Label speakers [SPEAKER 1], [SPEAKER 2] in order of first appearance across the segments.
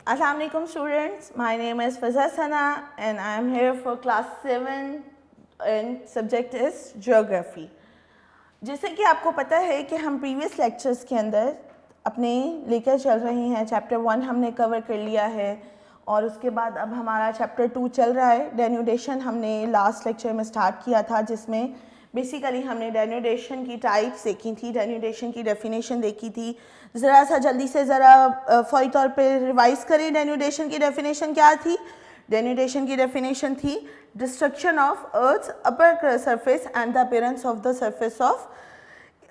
[SPEAKER 1] Assalamualaikum students, my name is Fazza Sana and I am here for class 7 and subject is geography. जैसे कि आपको पता है कि हम प्रीवियस लेक्चर्स के अंदर अपने लेकर चल रहे हैं, चैप्टर 1 हमने कवर कर लिया है और उसके बाद अब हमारा चैप्टर 2 चल रहा है। डेन्यूडेशन हमने लास्ट लेक्चर में स्टार्ट किया था, जिसमें बेसिकली हमने डेन्यूडेशन की टाइप्स देखी थी, डेन्यूडेशन की डेफिनेशन देखी थी। ज़रा सा जल्दी से ज़रा फौरी तौर पे रिवाइज करें। डेन्यूडेशन की डेफिनेशन क्या थी? डेन्यूडेशन की डेफिनेशन थी destruction of earth upper surface and the appearance of the surface of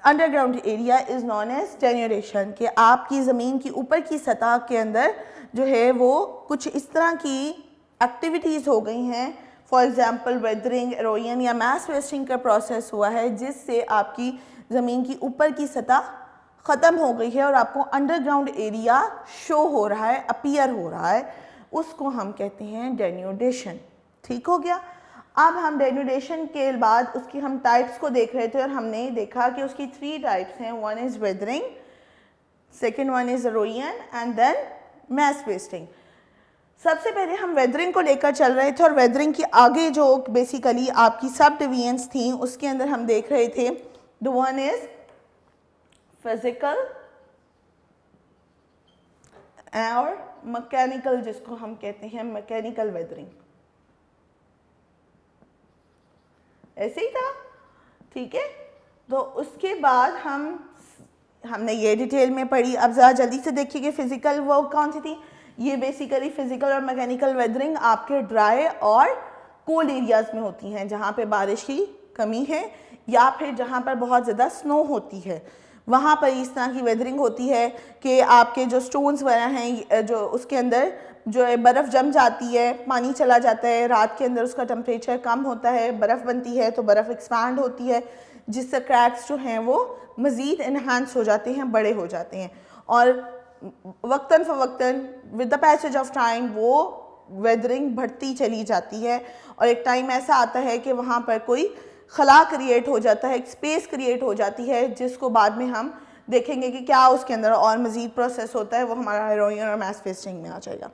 [SPEAKER 1] underground area is known as denudation. कि आपकी ज़मीन की ऊपर की सतह के अंदर जो है वो कुछ इस तरह की एक्टिविटीज़ हो गई हैं, फॉर एग्ज़ाम्पल वेदरिंग, एरोजन या मास वेस्टिंग का प्रोसेस हुआ है, जिससे आपकी ज़मीन की ऊपर की सतह ख़त्म हो गई है और आपको अंडरग्राउंड एरिया शो हो रहा है, अपीयर हो रहा है, उसको हम कहते हैं डेन्यूडेशन। ठीक हो गया। अब हम डेन्यूडेशन के बाद उसकी हम टाइप्स को देख रहे थे और हमने देखा कि उसकी 3 टाइप्स हैं। One is weathering, second one is erosion and then mass wasting. सबसे पहले हम वेदरिंग को लेकर चल रहे थे और वेदरिंग की आगे जो बेसिकली आपकी सब डिवीजन्स थी उसके अंदर हम देख रहे थे द वन इज़ फिजिकल और मैकेनिकल, जिसको हम कहते हैं मैकेनिकल वेदरिंग। ऐसे ही था, ठीक है। तो उसके बाद हमने ये डिटेल में पढ़ी। अब ज़रा जल्दी से देखिए कि फिजिकल वो कौन सी थी। ये बेसिकली फिजिकल और मैकेनिकल वेदरिंग आपके ड्राई और कोल्ड एरियाज़ में होती हैं, जहाँ पे बारिश की कमी है या फिर जहाँ पर बहुत ज़्यादा स्नो होती है, वहाँ पर इस तरह की वेदरिंग होती है कि आपके जो स्टोन्स वगैरह हैं जो उसके अंदर जो है बर्फ़ जम जाती है, पानी चला जाता है, रात के अंदर उसका टेम्परेचर कम होता है, बर्फ़ बनती है तो बर्फ़ एक्सपांड होती है, जिससे क्रैक्स जो हैं वो मज़ीद इन्हांस हो जाते हैं, बड़े हो जाते हैं और वक्तन फ़वक्तन with the passage of time वो वेदरिंग बढ़ती चली जाती है और एक टाइम ऐसा आता है कि वहाँ पर कोई खला क्रिएट हो जाता है, एक स्पेस क्रिएट हो जाती है, जिसको बाद में हम देखेंगे कि क्या उसके अंदर और मज़ीद प्रोसेस होता है, वो हमारा एरोजन और मास वेस्टिंग में आ जाएगा।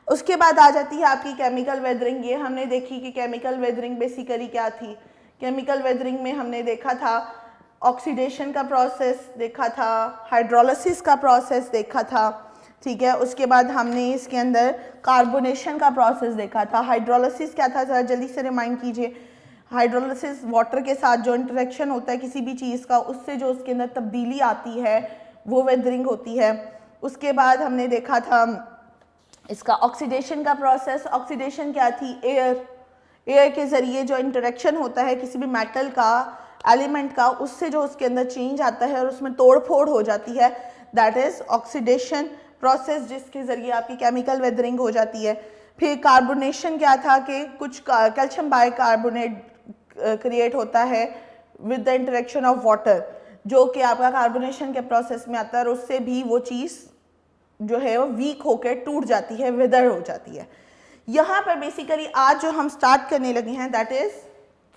[SPEAKER 1] उसके बाद आ जाती है आपकी केमिकल वेदरिंग। ये हमने देखी कि केमिकल वेदरिंग बेसिकली क्या थी। केमिकल वेदरिंग में हमने देखा था ऑक्सीडेशन का प्रोसेस देखा था, हाइड्रोलिसिस का प्रोसेस देखा था, ठीक है। उसके बाद हमने इसके अंदर कार्बोनेशन का प्रोसेस देखा था। हाइड्रोलिसिस क्या था, ज़रा जल्दी से रिमाइंड कीजिए। हाइड्रोलिसिस वाटर के साथ जो इंटरेक्शन होता है किसी भी चीज़ का, उससे जो उसके अंदर तब्दीली आती है वो वेदरिंग होती है। उसके बाद हमने देखा था इसका ऑक्सीडेशन का प्रोसेस। ऑक्सीडेशन क्या थी? एयर के ज़रिए जो इंटरेक्शन होता है किसी भी मेटल का, एलिमेंट का, उससे जो उसके अंदर चेंज आता है और उसमें तोड़ फोड़ हो जाती है, दैट इज़ ऑक्सीडेशन प्रोसेस, जिसके ज़रिए आपकी केमिकल वेदरिंग हो जाती है। फिर कार्बोनेशन क्या था कि कुछ कैल्शियम बाइकार्बोनेट क्रिएट होता है with the interaction of water, जो कि आपका कार्बोनेशन के प्रोसेस में आता है और उससे भी वो चीज़ जो है वो वीक होकर टूट जाती है, विदर हो जाती है। यहाँ पर बेसिकली आज जो हम स्टार्ट करने लगे हैं that is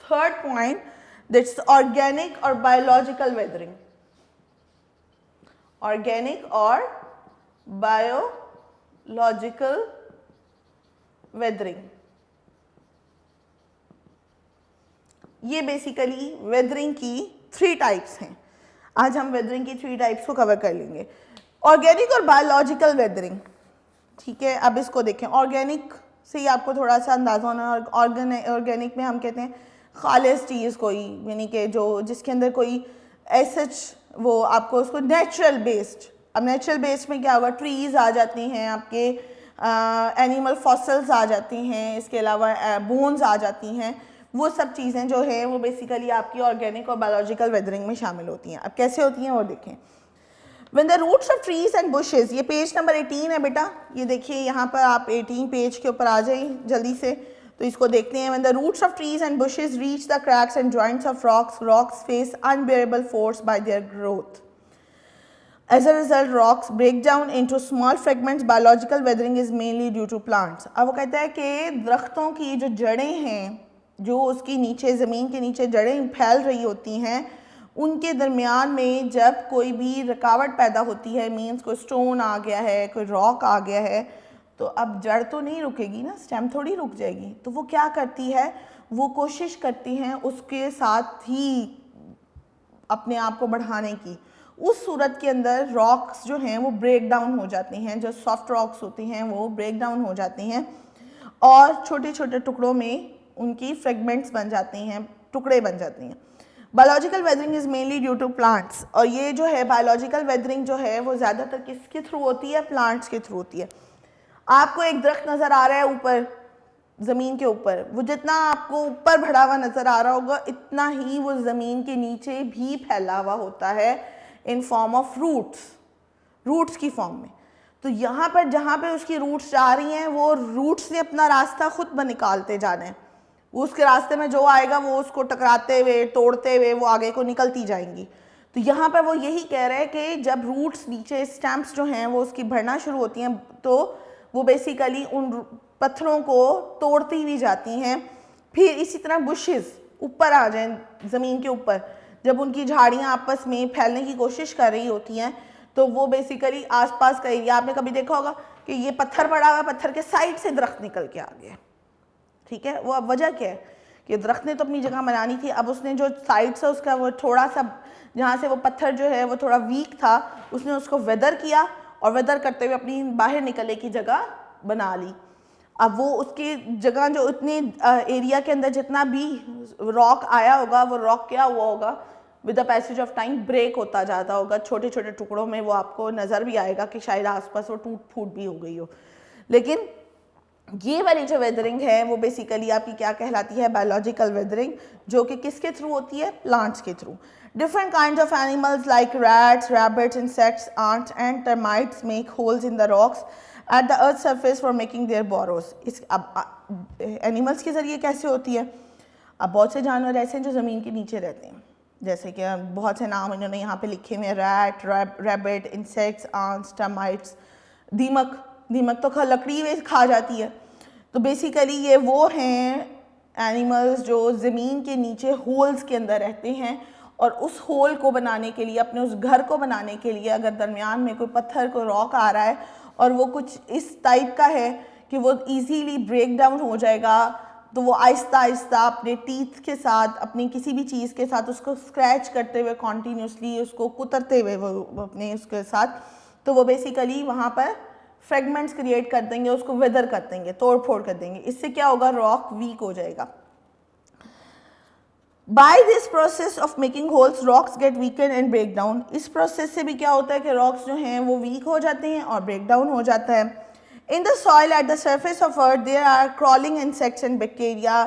[SPEAKER 1] third point, that's organic और बायोलॉजिकल वेदरिंग। ऑर्गेनिक और बायोलॉजिकल वेदरिंग, ये बेसिकली वेदरिंग की 3 टाइप्स हैं। आज हम वेदरिंग की 3 टाइप्स को कवर कर लेंगे। ऑर्गेनिक और बायोलॉजिकल वेदरिंग, ठीक है। अब इसको देखें। ऑर्गेनिक से ही आपको थोड़ा सा अंदाज़ा होना। ऑर्गेनिक में हम कहते हैं खालिस चीज़ कोई, यानी कि जो जिसके अंदर कोई एसच वो आपको उसको नेचुरल बेस्ड। अब नेचुरल बेस्ड में क्या होगा? ट्रीज़ आ जाती हैं, आपके एनिमल फॉसल्स आ जाते हैं, इसके अलावा बोन्स आ जाती हैं। वो सब चीज़ें जो है वो बेसिकली आपकी ऑर्गेनिक और बायोलॉजिकल वेदरिंग में शामिल होती हैं। अब कैसे होती हैं वो देखें। When the roots of trees and bushes, ये पेज नंबर 18 है बेटा, ये देखिए यहाँ पर आप 18 पेज के ऊपर आ जाइए जल्दी से, तो इसको देखते हैं। When the roots of trees and bushes reach the cracks and joints of rocks face unbearable force by their growth. As a result, rocks break down into small fragments. Biological weathering is mainly due to plants. अब वो कहता है कि दरख्तों की जो जड़ें हैं, जो उसकी नीचे ज़मीन के नीचे जड़ें फैल रही होती हैं, उनके दरमियान में जब कोई भी रुकावट पैदा होती है, मीन्स कोई स्टोन आ गया है, कोई रॉक आ गया है, तो अब जड़ तो नहीं रुकेगी ना, स्टेम थोड़ी रुक जाएगी, तो वो क्या करती है, वो कोशिश करती हैं उसके साथ ही अपने आप को बढ़ाने की। उस सूरत के अंदर रॉक्स जो हैं वो ब्रेक डाउन हो जाती हैं, जो सॉफ्ट रॉक्स होती हैं वो ब्रेक डाउन हो जाती हैं और छोटे छोटे टुकड़ों में उनकी फ्रेगमेंट्स बन जाती हैं, टुकड़े बन जाती हैं। Biological weathering is mainly due to plants, और ये जो है बायोलॉजिकल वेदरिंग जो है वो ज़्यादातर किसके थ्रू होती है, प्लांट्स के थ्रू होती है। आपको एक दरख्त नज़र आ रहा है ऊपर ज़मीन के ऊपर, वो जितना आपको ऊपर बढ़ा हुआ नज़र आ रहा होगा इतना ही वो ज़मीन के नीचे भी फैला हुआ होता है इन फॉर्म ऑफ रूट्स की फॉर्म में। तो यहाँ पर जहाँ पे उसकी रूट्स जा रही हैं वो रूट्स ने अपना रास्ता खुद निकालते जाना है, उसके रास्ते में जो आएगा वो उसको टकराते हुए तोड़ते हुए वो आगे को निकलती जाएंगी। तो यहाँ पर वो यही कह रहे हैं कि जब रूट्स नीचे स्टेम्स जो हैं वो उसकी बढ़ना शुरू होती हैं तो वो बेसिकली उन पत्थरों को तोड़ती हुई जाती हैं। फिर इसी तरह बुशेस ऊपर आ जाएं ज़मीन के ऊपर, जब उनकी झाड़ियाँ आपस में फैलने की कोशिश कर रही होती हैं तो वो बेसिकली आसपास का एरिया, आपने कभी देखा होगा कि ये पत्थर पड़ा हुआ, पत्थर के साइड से दरख्त निकल के आ गया, ठीक है। वो अब वजह क्या है कि दरख्त ने तो अपनी जगह बनानी थी, अब उसने जो साइड से उसका वो थोड़ा सा जहाँ से वो पत्थर जो है वो थोड़ा वीक था उसने उसको वेदर किया और वेदर करते हुए अपनी बाहर निकलने की जगह बना ली। अब वो उसकी जगह जो उतने एरिया के अंदर जितना भी रॉक आया होगा वो रॉक क्या हुआ होगा, with the passage of time break होता जाता होगा, छोटे छोटे टुकड़ों में वो आपको नज़र भी आएगा कि शायद आसपास वो टूट फूट भी हो गई हो। लेकिन ये वाली जो वेदरिंग है वो बेसिकली आपकी क्या कहलाती है, बायोलॉजिकल वेदरिंग, जो कि किसके थ्रू होती है, प्लांट्स के through. Different kinds of animals like rats, rabbits, insects, ants and termites make holes in the rocks at the earth surface for making their borrows. इस अब एनिमल्स के ज़रिए कैसे होती है, अब बहुत से जानवर ऐसे हैं जो ज़मीन के नीचे रहते हैं, जैसे कि बहुत से नाम इन्होंने यहाँ पे लिखे हुए हैं, rat, rabbit, insects, ants, termites, दीमक तो लकड़ी में खा जाती है। तो बेसिकली ये वो हैं एनिमल्स जो ज़मीन के नीचे होल्स के अंदर रहते हैं और उस होल को बनाने के लिए, अपने उस घर को बनाने के लिए अगर दरमियान में कोई पत्थर को रॉक आ रहा है और वो कुछ इस टाइप का है कि वो इजीली ब्रेक डाउन हो जाएगा, तो वो आहिस्ता आहिस्ता अपने टीथ के साथ, अपनी किसी भी चीज़ के साथ उसको स्क्रैच करते हुए कॉन्टीन्यूसली उसको कुतरते हुए वो अपने उसके साथ, तो वो बेसिकली वहाँ पर फ्रेगमेंट्स क्रिएट कर देंगे, उसको वेदर कर देंगे, तोड़ फोड़ कर देंगे। इससे क्या होगा, रॉक वीक हो जाएगा। By this process of making holes rocks get weaken and break down. इस प्रोसेस से भी क्या होता है कि रॉक्स जो हैं वो वीक हो जाते हैं और ब्रेक डाउन हो जाता है। In the soil at the surface of earth there are crawling insects and bacteria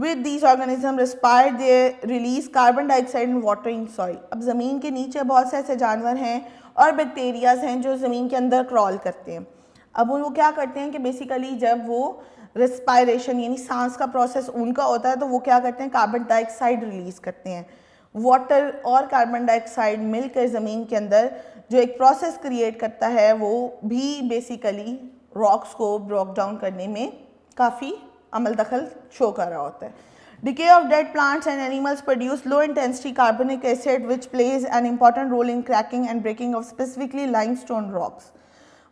[SPEAKER 1] with these organism respire they release carbon dioxide and water in soil. अब ज़मीन के नीचे बहुत से ऐसे जानवर हैं और बैक्टीरियाज हैं जो ज़मीन के अंदर क्रॉल करते हैं। अब वो क्या करते हैं कि बेसिकली जब वो रेस्पायरेशन यानी सांस का प्रोसेस उनका होता है तो वो क्या करते हैं, कार्बन डाइऑक्साइड रिलीज करते हैं। वाटर और कार्बन डाइऑक्साइड मिलकर ज़मीन के अंदर जो एक प्रोसेस क्रिएट करता है वो भी बेसिकली रॉक्स को ब्रेक डाउन करने में काफ़ी अमल दखल शो कर रहा होता है। Decay of dead plants and animals produce low intensity carbonic acid which plays an important role in cracking and breaking of specifically limestone rocks।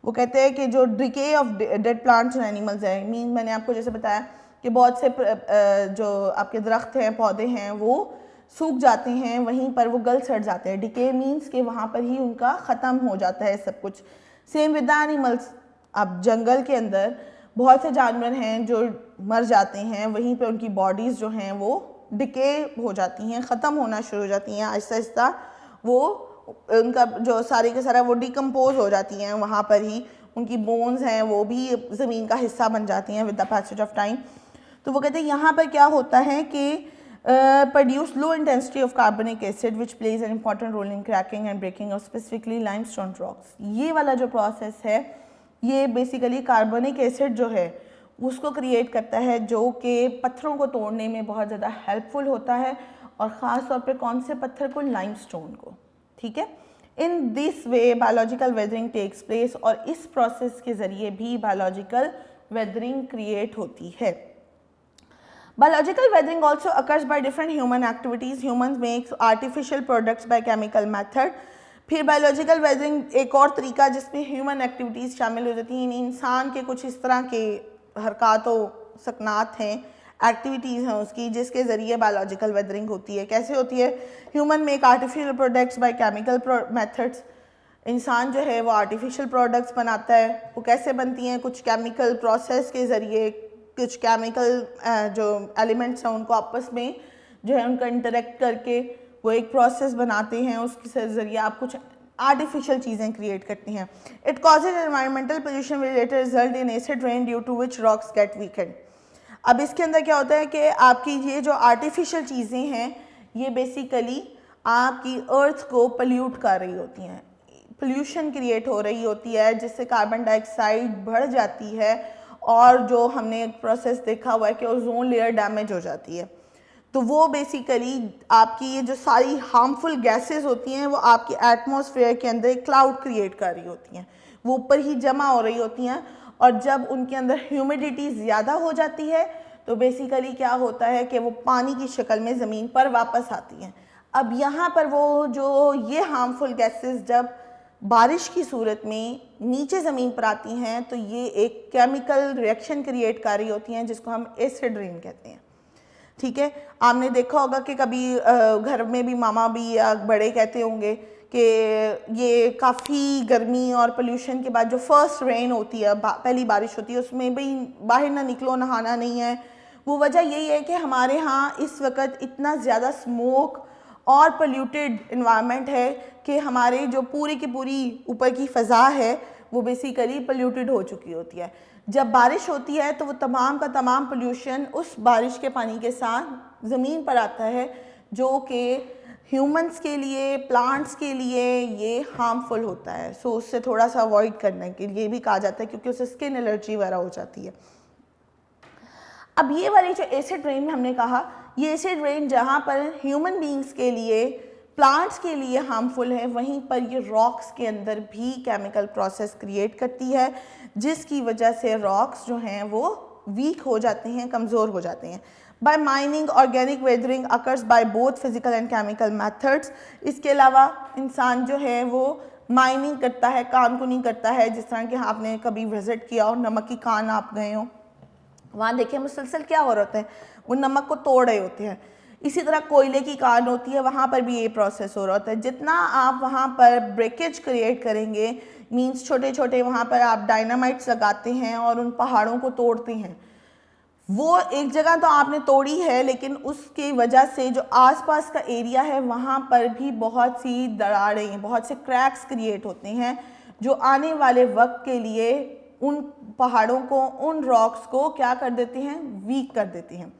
[SPEAKER 1] वो कहते हैं कि जो डिके ऑफ डेड प्लांट्स और एनिमल्स है, मीन मैंने आपको जैसे बताया कि बहुत से जो आपके दरख्त हैं, पौधे हैं, वो सूख जाते हैं, वहीं पर वो गल सड़ जाते हैं। डिके मीन्स कि वहाँ पर ही उनका ख़त्म हो जाता है सब कुछ। सेम विद एनिमल्स, अब जंगल के अंदर बहुत से जानवर हैं जो मर जाते हैं, वहीं पर उनकी बॉडीज़ जो हैं वो डिके हो जाती हैं, ख़त्म होना शुरू हो जाती हैं, आहिस्ता आहिस्ता वो उनका जो सारे के सारा वो डिकम्पोज हो जाती हैं, वहाँ पर ही उनकी बोन्स हैं वो भी ज़मीन का हिस्सा बन जाती हैं with the passage of time. तो वो कहते हैं यहाँ पर क्या होता है कि प्रोड्यूस लो इंटेंसिटी ऑफ कार्बनिक acid which plays an important role in cracking and breaking of specifically limestone rocks. ये वाला जो प्रोसेस है ये बेसिकली कार्बनिक एसिड जो है उसको क्रिएट करता है, जो कि पत्थरों को तोड़ने में बहुत ज़्यादा हेल्पफुल होता है, और ख़ास तौर पे कौन से पत्थर को, लाइमस्टोन को, ठीक है। In this way biological weathering takes place, और इस प्रोसेस के ज़रिए भी बायोलॉजिकल वेदरिंग क्रिएट होती है। Biological weathering also occurs by different human activities. Humans make artificial products by chemical method. फिर बायोलॉजिकल वेदरिंग एक और तरीका जिसमें ह्यूमन एक्टिविटीज़ शामिल हो जाती हैं, इंसान के कुछ इस तरह के हरकत व सकनात हैं, एक्टिविटीज़ हैं उसकी, जिसके ज़रिए बायोलॉजिकल वेदरिंग होती है। कैसे होती है? Human make artificial products by chemical methods. इंसान जो है वो आर्टिफिशियल प्रोडक्ट्स बनाता है। वो कैसे बनती हैं? कुछ केमिकल प्रोसेस के ज़रिए, कुछ केमिकल जो एलिमेंट्स हैं उनको आपस में जो है उनका इंटरेक्ट करके वो एक प्रोसेस बनाते हैं, उसके ज़रिए आप कुछ आर्टिफिशियल चीज़ें क्रिएट करती हैं। It causes environmental pollution will later result in acid rain due to which rocks get weakened. अब इसके अंदर क्या होता है कि आपकी ये जो आर्टिफिशियल चीज़ें हैं ये बेसिकली आपकी अर्थ को पोल्यूट कर रही होती हैं, पोल्यूशन क्रिएट हो रही होती है, जिससे कार्बन डाइऑक्साइड बढ़ जाती है और जो हमने एक प्रोसेस देखा हुआ है कि ओजोन लेयर डैमेज हो जाती है। तो वो बेसिकली आपकी ये जो सारी हार्मफुल गैसेस होती हैं वो आपकी एटमॉस्फेयर के अंदर एक क्लाउड क्रिएट कर रही होती हैं, वो ऊपर ही जमा हो रही होती हैं, और जब उनके अंदर ह्यूमिडिटी ज़्यादा हो जाती है तो बेसिकली क्या होता है कि वो पानी की शक्ल में ज़मीन पर वापस आती हैं। अब यहाँ पर वो जो ये हार्मफुल गैसेस जब बारिश की सूरत में नीचे ज़मीन पर आती हैं तो ये एक केमिकल रिएक्शन क्रिएट कर रही होती हैं जिसको हम एसिड रेन कहते हैं। ठीक है, आपने देखा होगा कि कभी घर में भी मामा भी या बड़े कहते होंगे कि ये काफ़ी गर्मी और पोल्यूशन के बाद जो फर्स्ट रेन होती है, पहली बारिश होती है, उसमें भाई बाहर ना निकलो, नहाना नहीं है। वो वजह यही है कि हमारे यहाँ इस वक्त इतना ज़्यादा स्मोक और पोल्यूटेड इन्वायरमेंट है कि हमारे जो पूरी की पूरी ऊपर की फ़ज़ा है वो बेसिकली पोल्यूटेड हो चुकी होती है। जब बारिश होती है तो वो तमाम का तमाम पोल्यूशन उस बारिश के पानी के साथ ज़मीन पर आता है, जो कि ह्यूमंस के लिए, प्लांट्स के लिए ये हार्मफुल होता है। सो उससे थोड़ा सा अवॉइड करने के लिए भी कहा जाता है, क्योंकि उससे स्किन एलर्जी वगैरह हो जाती है। अब ये वाली जो एसिड रेन हमने कहा, ये एसिड रेन जहाँ पर ह्यूमन बींग्स के लिए, प्लांट्स के लिए हार्मफुल है, वहीं पर ये रॉक्स के अंदर भी केमिकल प्रोसेस क्रिएट करती है, जिसकी वजह से रॉक्स जो हैं वो वीक हो जाते हैं, कमज़ोर हो जाते हैं। By mining organic weathering occurs by both physical and chemical methods. इसके अलावा इंसान जो है वो माइनिंग करता है, कानकुनी करता है। जिस तरह कि आपने कभी विजिट किया हो, नमक की कान आप गए हो, वहाँ देखिए मुसलसल क्या हो रहा होता है, वो नमक को तोड़ रहे होते हैं। इसी तरह कोयले की कान होती है, वहाँ पर भी ये प्रोसेस हो रहा होता है। जितना आप वहाँ पर ब्रेकेज क्रिएट करेंगे, मींस छोटे छोटे वहाँ पर आप डायनामाइट्स लगाते हैं और उन पहाड़ों को तोड़ते हैं, वो एक जगह तो आपने तोड़ी है, लेकिन उसकी वजह से जो आसपास का एरिया है वहाँ पर भी बहुत सी दरारें, बहुत से क्रैक्स क्रिएट होते हैं, जो आने वाले वक्त के लिए उन पहाड़ों को, उन रॉक्स को क्या कर देते हैं, वीक कर देते हैं।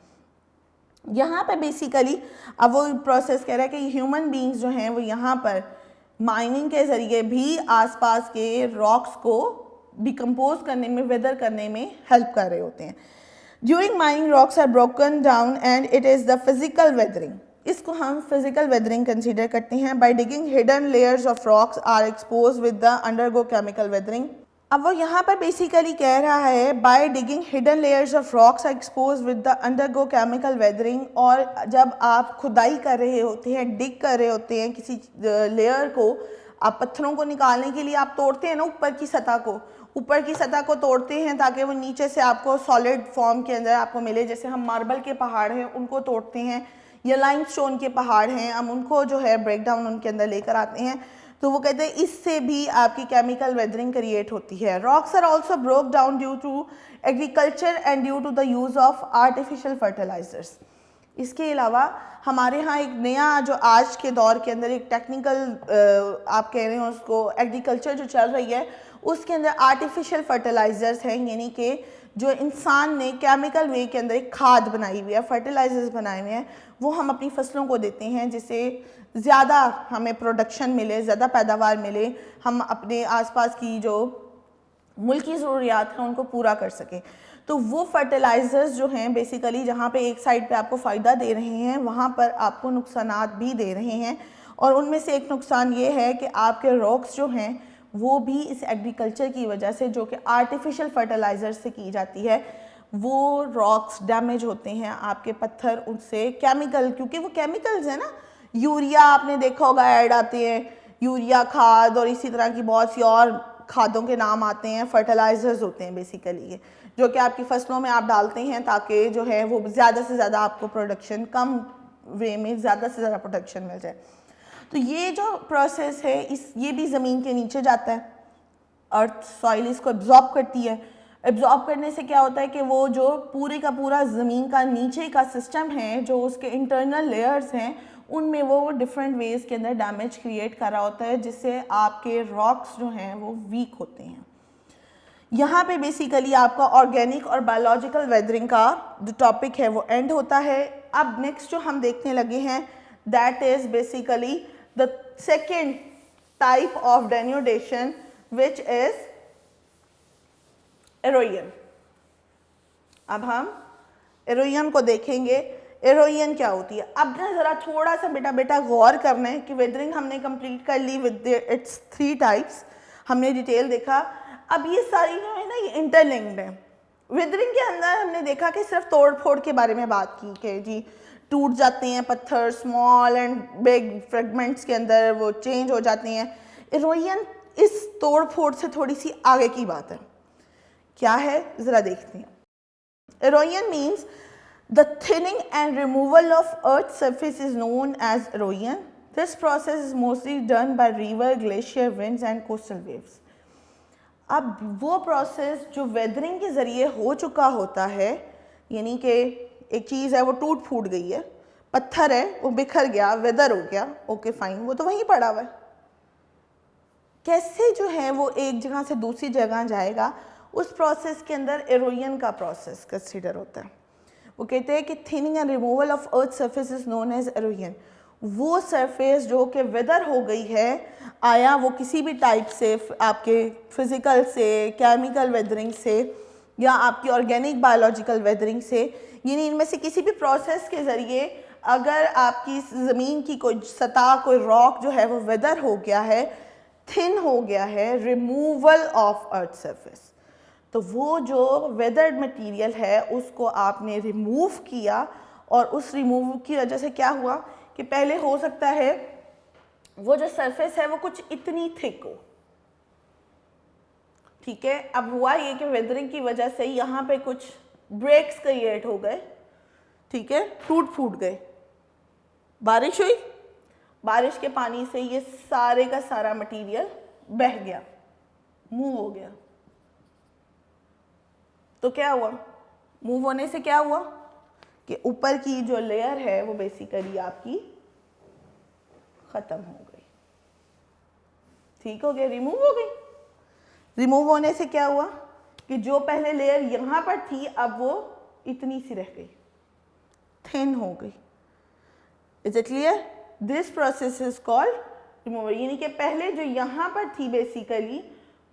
[SPEAKER 1] यहाँ पर बेसिकली अब वो प्रोसेस कह रहा है कि ह्यूमन बींग्स जो हैं वो यहाँ पर माइनिंग के ज़रिए भी आसपास के रॉक्स को डिकम्पोज करने में, वेदर करने में हेल्प कर रहे होते हैं। During mining rocks are broken down and it is the physical weathering. इसको हम फिजिकल वेदरिंग कंसीडर करते हैं। By digging hidden layers of rocks are expose with the undergo chemical weathering. अब वो यहाँ पर बेसिकली कह रहा है by digging hidden layers of rocks are expose with the undergo chemical weathering. और जब आप खुदाई कर रहे होते हैं, डिग कर रहे होते हैं किसी लेयर को, आप पत्थरों को निकालने के लिए आप तोड़ते हैं ना ऊपर की सतह को, ऊपर की सतह को तोड़ते हैं ताकि वो नीचे से आपको सॉलिड फॉर्म के अंदर आपको मिले। जैसे हम मार्बल के पहाड़ हैं उनको तोड़ते हैं, या लाइमस्टोन के पहाड़ हैं, हम उनको जो है ब्रेक डाउन उनके अंदर लेकर आते हैं। तो वो कहते हैं इससे भी आपकी केमिकल वेदरिंग क्रिएट होती है। Rocks are also broke down due to agriculture and due to the use of artificial fertilisers. इसके अलावा हमारे यहाँ एक नया जो आज के दौर के अंदर एक टेक्निकल आप कह रहे हैं उसको, एग्रीकल्चर जो चल रही है, उसके अंदर आर्टिफिशियल फर्टिलाइजर्स हैं, यानी कि जो इंसान ने केमिकल वे के अंदर एक खाद बनाई हुई है, फर्टिलाइजर्स बनाए हुए हैं, वो हम अपनी फसलों को देते हैं जिससे ज़्यादा हमें प्रोडक्शन मिले, ज़्यादा पैदावार मिले, हम अपने आसपास की जो मुल्की ज़रूरियात हैं उनको पूरा कर सकें। तो वो फर्टिलाइज़र्स जो हैं बेसिकली जहाँ पे एक साइड पे आपको फ़ायदा दे रहे हैं, वहाँ पर आपको नुकसानात भी दे रहे हैं। और उनमें से एक नुकसान ये है कि आपके रॉक्स जो हैं वो भी इस एग्रीकल्चर की वजह से, जो कि आर्टिफिशियल फर्टिलाइज़र से की जाती है, वो रॉक्स डैमेज होते हैं, आपके पत्थर उनसे केमिकल, क्योंकि वो केमिकल्स हैं ना, यूरिया आपने देखा होगा ऐड आते हैं, यूरिया खाद और इसी तरह की बहुत सी और खादों के नाम आते हैं, फर्टिलाइज़र्स होते हैं बेसिकली ये, जो कि आपकी फसलों में आप डालते हैं ताकि जो है वो ज़्यादा से ज़्यादा आपको प्रोडक्शन, कम वे में ज़्यादा से ज़्यादा प्रोडक्शन मिल जाए। तो ये जो प्रोसेस है ये भी ज़मीन के नीचे जाता है, अर्थ सॉइल इसको एब्जॉर्ब करती है। एब्जॉर्ब करने से क्या होता है कि वो जो पूरे का पूरा ज़मीन का नीचे का सिस्टम है, जो उसके इंटरनल लेयर्स हैं, उनमें वो डिफरेंट वेज के अंदर डैमेज क्रिएट कर रहा होता है, जिससे आपके रॉक्स जो हैं वो वीक होते हैं। यहाँ पे बेसिकली आपका ऑर्गेनिक और बायोलॉजिकल वेदरिंग का जो टॉपिक है वो एंड होता है। अब नेक्स्ट जो हम देखने लगे हैं that is basically the second type of denudation which is halogen. अब हम एरोजन को देखेंगे। एरोजन क्या होती है? अब ना ज़रा थोड़ा सा बेटा गौर करना है कि वेदरिंग हमने कंप्लीट कर ली विद इट्स 3 टाइप्स, हमने डिटेल देखा। अब ये सारी जो है ना ये इंटरलिंक्ड है। वेदरिंग के अंदर हमने देखा कि सिर्फ तोड़ फोड़ के बारे में बात की कि जी टूट जाते हैं पत्थर, स्मॉल एंड बिग फ्रेगमेंट्स के अंदर वो चेंज हो जाती हैं। एरोजन इस तोड़ फोड़ से थोड़ी सी आगे की बात है। क्या है ज़रा देखते हैं। Halogen means the thinning and removal of Earth's surface is known as erosion. This process is mostly done by river, glacier, winds and coastal waves. अब वो प्रोसेस जो वेदरिंग के ज़रिए हो चुका होता है, यानी कि एक चीज़ है वो टूट फूट गई है, पत्थर है वो बिखर गया, वेदर हो गया, ओके फाइन, वो तो वहीं पड़ा हुआ है। कैसे जो है वो एक जगह से दूसरी जगह जाएगा, उस प्रोसेस के अंदर एरोजन का प्रोसेस कंसिडर होता है। वो कहते हैं कि thinning and removal of earth surface is known as erosion. वो सरफेस जो कि वेदर हो गई है, आया वो किसी भी टाइप से, आपके फिज़िकल से, केमिकल वेदरिंग से या आपकी ऑर्गेनिक बायोलॉजिकल वेदरिंग से, यानी इनमें से किसी भी प्रोसेस के ज़रिए अगर आपकी ज़मीन की कोई सतह, कोई रॉक जो है वो वेदर हो गया है, थिन हो गया है, रिमूवल ऑफ अर्थ सरफेस, तो वो जो वेदर्ड मटेरियल है उसको आपने रिमूव किया। और उस रिमूव की वजह से क्या हुआ कि पहले हो सकता है वो जो सरफेस है वो कुछ इतनी थिक हो, ठीक है। अब हुआ ये कि वेदरिंग की वजह से यहाँ पे कुछ ब्रेक्स क्रिएट हो गए, ठीक है, टूट फूट गए, बारिश हुई, बारिश के पानी से ये सारे का सारा मटेरियल बह गया, मूव हो गया। तो क्या हुआ? मूव होने से क्या हुआ कि ऊपर की जो लेयर है वो बेसिकली आपकी खत्म हो गई, ठीक हो गया, रिमूव हो गई। रिमूव होने से क्या हुआ कि जो पहले लेयर यहाँ पर थी अब वो इतनी सी रह गई, थिन हो गई। Is it clear? This process is called removal. यानी कि पहले जो यहाँ पर थी बेसिकली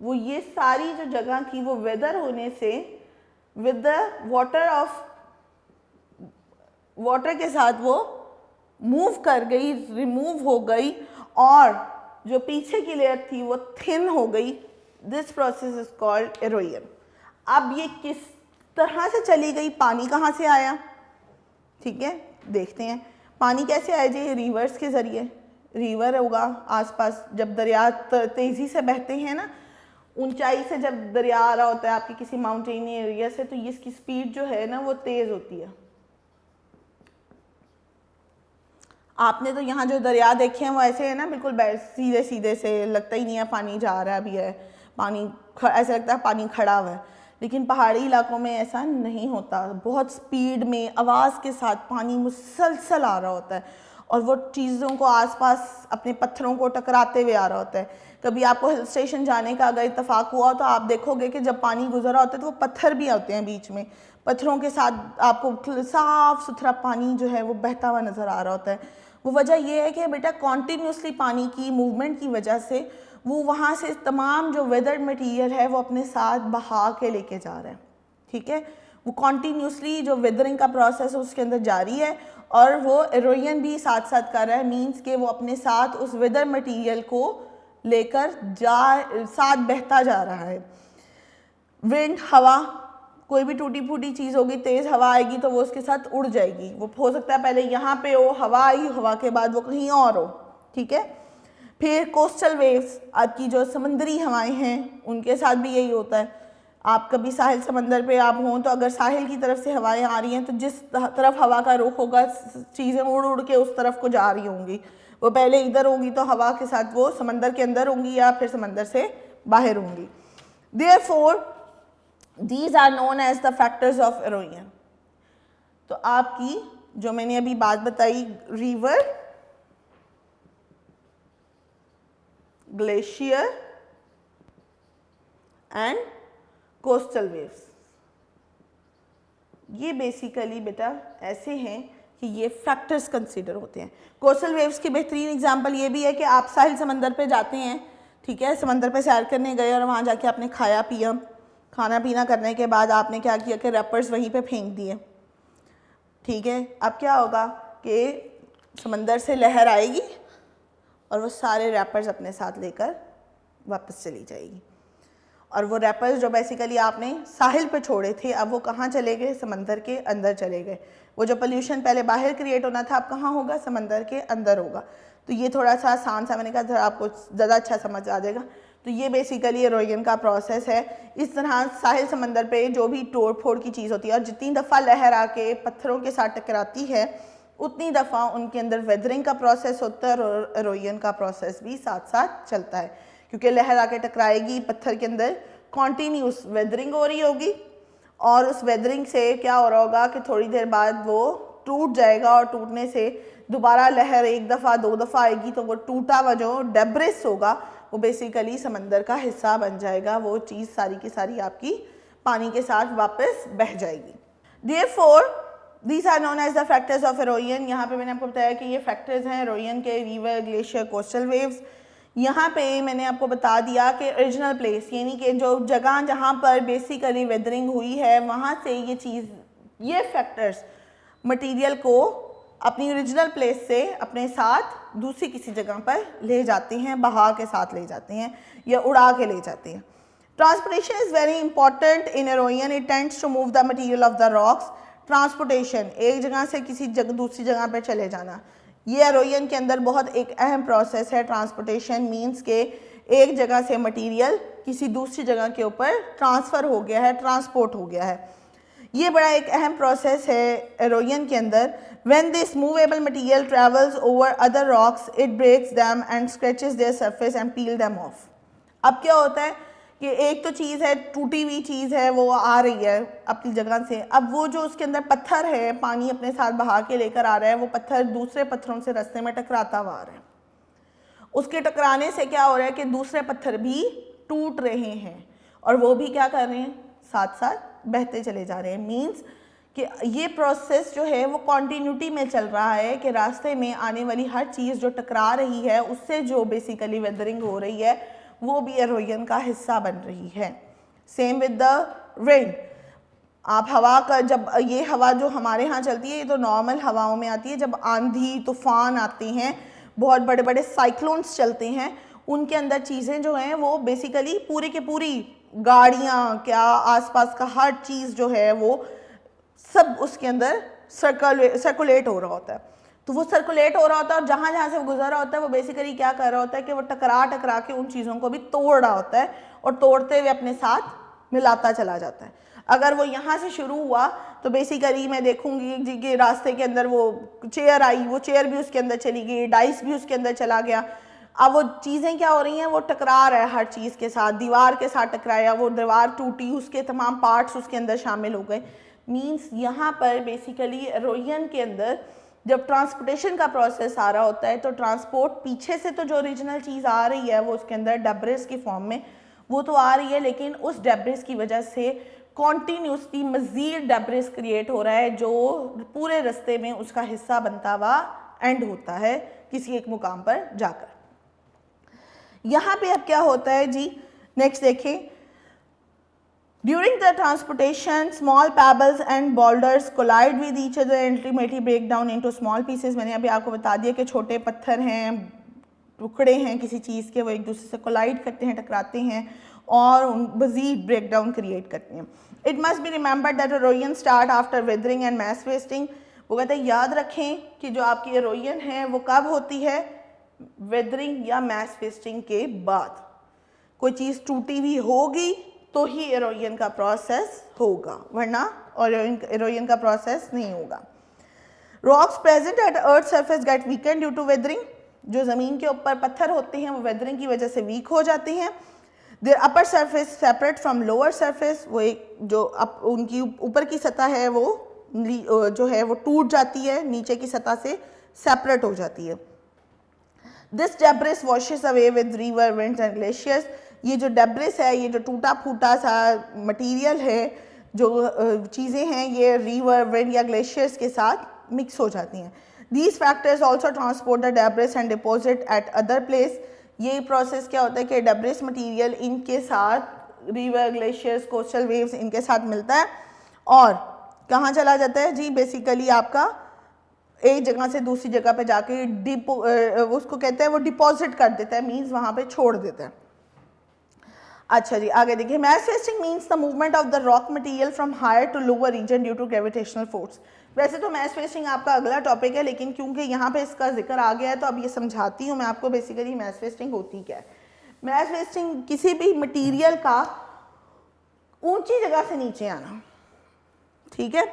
[SPEAKER 1] वो ये सारी जो जगह थी वो वेदर होने से विद द वाटर के साथ वो मूव कर गई, रिमूव हो गई, और जो पीछे की लेयर थी वो थिन हो गई। This process is called halogen. अब ये किस तरह से चली गई, पानी कहाँ से आया, ठीक है, देखते हैं। पानी कैसे आया जी? रिवर्स के ज़रिए। रिवर होगा आसपास, जब दरिया तेज़ी से बहते हैं ना, ऊंचाई से जब दरिया आ रहा होता है आपके किसी माउंटेन एरिया से, तो इसकी स्पीड जो है ना वो तेज़ होती है। आपने तो यहाँ जो दरिया देखे हैं वो ऐसे है ना, बिल्कुल सीधे सीधे से, लगता ही नहीं है पानी जा रहा भी है, पानी ऐसा लगता है पानी खड़ा हुआ है। लेकिन पहाड़ी इलाकों में ऐसा नहीं होता, बहुत स्पीड में आवाज़ के साथ पानी मुसलसल आ रहा होता है और वो चीज़ों को आसपास अपने पत्थरों को टकराते हुए आ रहा होता है। कभी आपको हिल स्टेशन जाने का अगर इत्तेफाक हुआ तो आप देखोगे कि जब पानी गुजर रहा होता है तो वो पत्थर भी होते हैं बीच में, पत्थरों के साथ आपको साफ़ सुथरा पानी जो है वो बहता हुआ नज़र आ रहा होता है। वो वजह ये है कि बेटा कॉन्टीन्यूसली पानी की मूवमेंट की वजह से वो वहाँ से तमाम जो वेदर मटीरियल है वो अपने साथ बहा के लेके जा रहा है, ठीक है। वो कॉन्टीन्यूसली जो वेदरिंग का प्रोसेस है उसके अंदर जारी है और वो एरोजन भी साथ साथ कर रहा है। मीन्स के वो अपने साथ उस वेदर मटीरियल को लेकर साथ बहता जा रहा है। विंड, हवा, कोई भी टूटी फूटी चीज़ होगी, तेज़ हवा आएगी तो वो उसके साथ उड़ जाएगी। वो हो सकता है पहले यहाँ पे हो, हवा आई, हवा के बाद वो कहीं और हो, ठीक है। फिर कोस्टल वेव्स, आपकी जो समुद्री हवाएं हैं उनके साथ भी यही होता है। आप कभी साहिल समंदर पे आप हों तो अगर साहिल की तरफ से हवाएं आ रही हैं तो जिस तरफ हवा का रुख होगा चीज़ें उड़ उड़ के उस तरफ को जा रही होंगी। वो पहले इधर होंगी तो हवा के साथ वो समंदर के अंदर होंगी या फिर समंदर से बाहर होंगी। Therefore, these are known as the factors of erosion। तो आपकी जो मैंने अभी बात बताई, river, glacier and coastal waves, ये बेसिकली बेटा ऐसे हैं कि ये फैक्टर्स कंसीडर होते हैं। कोस्टल वेव्स की बेहतरीन एग्जांपल ये भी है कि आप साहिल समंदर पे जाते हैं, ठीक है, समंदर पे सैर करने गए और वहाँ जाके आपने खाया पिया, खाना पीना करने के बाद आपने क्या किया कि रैपर्स वहीं पे फेंक दिए, ठीक है। अब क्या होगा कि समंदर से लहर आएगी और वो सारे रैपर्स अपने साथ लेकर वापस चली जाएगी, और वो रैपर्स जो बेसिकली आपने साहिल पे छोड़े थे अब वो कहाँ चले गए, समंदर के अंदर चले गए। वो जो पोल्यूशन पहले बाहर क्रिएट होना था अब कहाँ होगा, समंदर के अंदर होगा। तो ये थोड़ा सा आसान सा, मैंने कहा था आपको ज़्यादा अच्छा समझ आ जाएगा। तो ये बेसिकली इरोजन का प्रोसेस है। इस तरह साहिल समंदर पे जो भी तोड़ फोड़ की चीज़ होती है और जितनी दफ़ा लहर आके पत्थरों के साथ टकराती है उतनी दफ़ा उनके अंदर वेदरिंग का प्रोसेस होता है और इरोजन का प्रोसेस भी साथ साथ चलता है, क्योंकि लहर आके टकराएगी पत्थर के अंदर, कॉन्टीन्यूस वेदरिंग हो रही होगी और उस वेदरिंग से क्या हो रहा होगा कि थोड़ी देर बाद वो टूट जाएगा और टूटने से दोबारा लहर एक दफ़ा दो दफ़ा आएगी तो वो टूटा हुआ जो डेब्रिस होगा वो बेसिकली समंदर का हिस्सा बन जाएगा। वो चीज़ सारी की सारी आपकी पानी के साथ वापस बह जाएगी। Therefore, these are known as the factors of erosion। यहाँ पे मैंने आपको बताया कि ये फैक्टर्स हैं erosion के, रिवर, ग्लेशियर, कोस्टल वेव्स। यहाँ पे मैंने आपको बता दिया कि ओरिजिनल प्लेस यानी कि जो जगह जहाँ पर बेसिकली वेदरिंग हुई है वहाँ से ये चीज़, ये फैक्टर्स मटेरियल को अपनी ओरिजिनल प्लेस से अपने साथ दूसरी किसी जगह पर ले जाते हैं, बहा के साथ ले जाते हैं या उड़ा के ले जाते हैं। Transportation is very important in erosion। It tends to move the material of the rocks. Transportation, एक जगह से किसी दूसरी जगह पर चले जाना, ये erosion के अंदर बहुत एक अहम प्रोसेस है। ट्रांसपोर्टेशन मीन्स के एक जगह से मटेरियल किसी दूसरी जगह के ऊपर ट्रांसफ़र हो गया है, ट्रांसपोर्ट हो गया है। ये बड़ा एक अहम प्रोसेस है erosion के अंदर। When this movable material travels over other rocks, it breaks them and scratches their surface and peel them off। अब क्या होता है कि एक तो चीज़ है, टूटी हुई चीज़ है, वो आ रही है अपनी जगह से, अब वो जो उसके अंदर पत्थर है, पानी अपने साथ बहा के लेकर आ रहा है, वो पत्थर दूसरे पत्थरों से रास्ते में टकराता हुआ आ रहा है। उसके टकराने से क्या हो रहा है कि दूसरे पत्थर भी टूट रहे हैं और वो भी क्या कर रहे हैं, साथ साथ बहते चले जा रहे हैं। मीन्स कि ये प्रोसेस जो है वो कॉन्टीन्यूटी में चल रहा है कि रास्ते में आने वाली हर चीज़ जो टकरा रही है उससे जो बेसिकली वेदरिंग हो रही है वो भी erosion का हिस्सा बन रही है। Same with the wind. आप हवा का, जब ये हवा जो हमारे यहाँ चलती है ये तो नॉर्मल हवाओं में आती है, जब आंधी तूफान आते हैं, बहुत बड़े बड़े साइक्लोन्स चलते हैं, उनके अंदर चीज़ें जो हैं वो बेसिकली पूरी की पूरी गाड़ियाँ क्या आसपास का हर चीज़ जो है वो सब उसके अंदर सर्कुलेट हो रहा होता है। तो वो सर्कुलेट हो रहा होता है और जहाँ जहाँ से वो गुजर रहा होता है वो बेसिकली क्या कर रहा होता है कि वो टकरा के उन चीज़ों को भी तोड़ रहा होता है और तोड़ते हुए अपने साथ मिलाता चला जाता है। अगर वो यहाँ से शुरू हुआ तो बेसिकली मैं देखूंगी जी कि रास्ते के अंदर वो चेयर आई, वो चेयर भी उसके अंदर चली गई, डाइस भी उसके अंदर चला गया। अब वो चीज़ें क्या हो रही हैं, वो टकरा रहा है हर चीज़ के साथ, दीवार के साथ टकराया, वो दीवार टूटी, उसके तमाम पार्ट्स उसके अंदर शामिल हो गए। मीन्स यहाँ पर बेसिकली erosion के अंदर जब ट्रांसपोर्टेशन का प्रोसेस आ रहा होता है तो ट्रांसपोर्ट पीछे से तो जो ओरिजिनल चीज़ आ रही है वो उसके अंदर डेब्रिस की फॉर्म में वो तो आ रही है, लेकिन उस डेब्रिस की वजह से कॉन्टीन्यूसली मज़ीद डेब्रिस क्रिएट हो रहा है जो पूरे रास्ते में उसका हिस्सा बनता हुआ एंड होता है किसी एक मुकाम पर जाकर। यहाँ पे अब क्या होता है जी, नेक्स्ट देखें। During the transportation, small pebbles and boulders collide with each other and ultimately break down into small pieces। मैंने अभी आपको बता दिया कि छोटे पत्थर हैं, टुकड़े हैं किसी चीज़ के, वो एक दूसरे से कोलाइड करते हैं, टकराते हैं और मज़ीद ब्रेक डाउन क्रिएट करते हैं। It must be remembered that erosion start after weathering and mass wasting। वो कहते हैं याद रखें कि जो आपकी erosion है वो कब होती है, वेदरिंग या मैस वेस्टिंग के बाद। कोई चीज़ टूटी हुई होगी तो ही इरोजन का प्रोसेस होगा, वरना इरोजन का प्रोसेस नहीं होगा। Rocks present at earth surface get weakened due to weathering. जो ज़मीन के ऊपर पत्थर होते हैं वो वेदरिंग की वजह से वीक हो जाते हैं। Their upper surface separate from lower surface, वो एक जो उनकी ऊपर की सतह है वो जो है वो टूट जाती है, नीचे की सतह से सेपरेट हो जाती है। This debris washes away with river winds and glaciers. ये जो डेब्रिस है, ये जो टूटा फूटा सा मटेरियल है, जो चीज़ें हैं, ये रिवर विंड या ग्लेशियर्स के साथ मिक्स हो जाती हैं। These factors also transport the debris and deposit at other place। ये प्रोसेस क्या होता है कि डेब्रिस मटेरियल इनके साथ रिवर, ग्लेशियर्स, कोस्टल वेव्स इनके साथ मिलता है और कहाँ चला जाता है जी, बेसिकली आपका एक जगह से दूसरी जगह पे जाके उसको कहते हैं वो डिपॉजिट कर देता है, मीन्स वहाँ पे छोड़ देता है। अच्छा जी, आगे देखिए, mass wasting means the movement of the rock material from higher to lower region due to gravitational force. वैसे तो मैस वेस्टिंग आपका अगला टॉपिक है, लेकिन क्योंकि यहाँ पे इसका जिक्र आ गया है तो अब ये समझाती हूँ मैं आपको बेसिकली मैस वेस्टिंग होती क्या है। मैस वेस्टिंग किसी भी मटेरियल का ऊंची जगह से नीचे आना, ठीक है।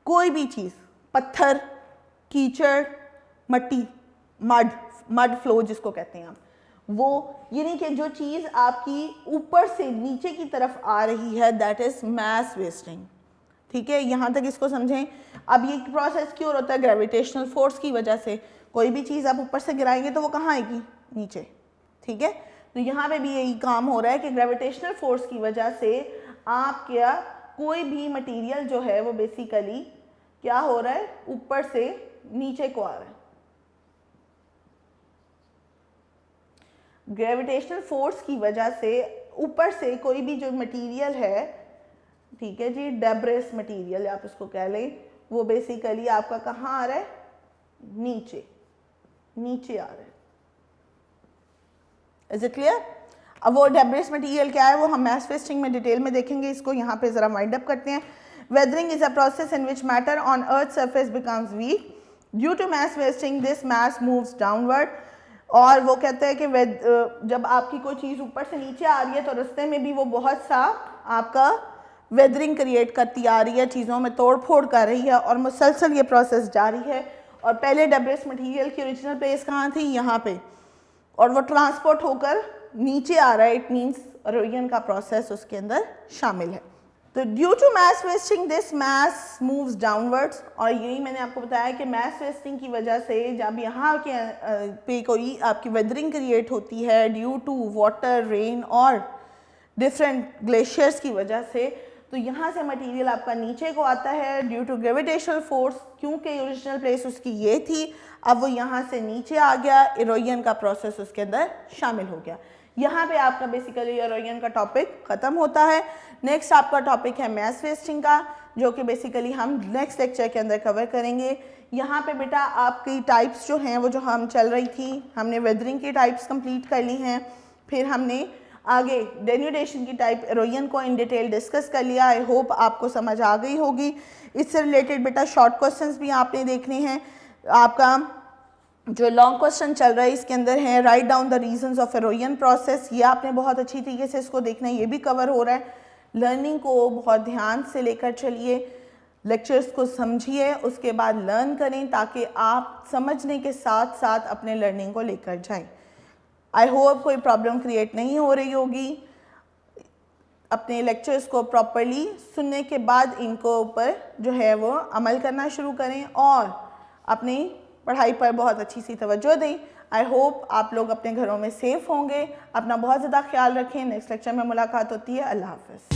[SPEAKER 1] कोई भी चीज़, पत्थर, कीचड़, मट्टी, मड फ्लो जिसको कहते हैं हम, वो यानी कि जो चीज़ आपकी ऊपर से नीचे की तरफ आ रही है, दैट इज मैस वेस्टिंग, ठीक है। यहाँ तक इसको समझें। अब ये प्रोसेस क्यों होता है? ग्रेविटेशनल फोर्स की वजह से। कोई भी चीज़ आप ऊपर से गिराएंगे तो वो कहाँ आएगी? नीचे, ठीक है। तो यहाँ पे भी यही काम हो रहा है कि ग्रेविटेशनल फोर्स की वजह से आप क्या, कोई भी मटेरियल जो है वो बेसिकली क्या हो रहा है, ऊपर से नीचे को आ रहा है। ग्रेविटेशनल फोर्स की वजह से ऊपर से कोई भी जो मटेरियल है, ठीक है जी, डेब्रिस मटेरियल आप इसको कह लें, वो बेसिकली आपका कहाँ आ रहा है? नीचे, नीचे आ रहा है। Is it clear? अब वो डेब्रिस मटेरियल क्या है वो हम मैस वेस्टिंग में डिटेल में देखेंगे। इसको यहाँ पे जरा वाइंड अप करते हैं। Weathering is a process in which matter on earth surface becomes weak due to mass wasting, this mass moves downward. और वो कहते हैं कि जब आपकी कोई चीज़ ऊपर से नीचे आ रही है तो रास्ते में भी वो बहुत सा आपका वेदरिंग क्रिएट करती आ रही है, चीज़ों में तोड़ फोड़ कर रही है और मुसलसल ये प्रोसेस जारी है। और पहले डेब्रिस मटेरियल की ओरिजिनल प्लेस कहाँ थी? यहाँ पे, और वो ट्रांसपोर्ट होकर नीचे आ रहा है। इट मीन्स इरोजन का प्रोसेस उसके अंदर शामिल है। तो due to mass wasting this mass moves downwards. और यही मैंने आपको बताया कि मैस वेस्टिंग की वजह से जब यहाँ के पे कोई आपकी वेदरिंग क्रिएट होती है ड्यू टू वाटर, रेन और डिफरेंट ग्लेशियर्स की वजह से, तो यहाँ से मटेरियल आपका नीचे को आता है ड्यू टू ग्रेविटेशनल फोर्स। क्योंकि ओरिजिनल प्लेस उसकी ये थी, अब वो यहाँ से नीचे आ गया, इरोजन का प्रोसेस उसके अंदर शामिल हो गया। यहाँ पे आपका बेसिकली इरोजन का टॉपिक ख़त्म होता है। नेक्स्ट आपका टॉपिक है मैस वेस्टिंग का, जो कि बेसिकली हम नेक्स्ट लेक्चर के अंदर कवर करेंगे। यहाँ पे बेटा आपकी टाइप्स जो हैं वो जो हम चल रही थी, हमने वेदरिंग की टाइप्स कंप्लीट कर ली हैं, फिर हमने आगे डेन्यूडेशन की टाइप इरोजन को इन डिटेल डिस्कस कर लिया। आई होप आपको समझ आ गई होगी। इससे रिलेटेड बेटा शॉर्ट क्वेश्चंस भी आपने देखने हैं। आपका जो लॉन्ग क्वेश्चन चल रहा है इसके अंदर है write down the reasons of erosion process. ये आपने बहुत अच्छी तरीके से इसको देखना है, ये भी कवर हो रहा है। लर्निंग को बहुत ध्यान से लेकर चलिए, लेक्चर्स को समझिए, उसके बाद लर्न करें ताकि आप समझने के साथ साथ अपने लर्निंग को लेकर जाएं। आई होप कोई प्रॉब्लम क्रिएट नहीं हो रही होगी। अपने लेक्चर्स को प्रॉपरली सुनने के बाद इनको ऊपर जो है वो अमल करना शुरू करें और अपनी पढ़ाई पर बहुत अच्छी सी तवज्जो दें। आई होप आप लोग अपने घरों में सेफ होंगे। अपना बहुत ज़्यादा ख्याल रखें। नेक्स्ट लेक्चर में मुलाकात होती है। अल्लाह हाफ़िज़।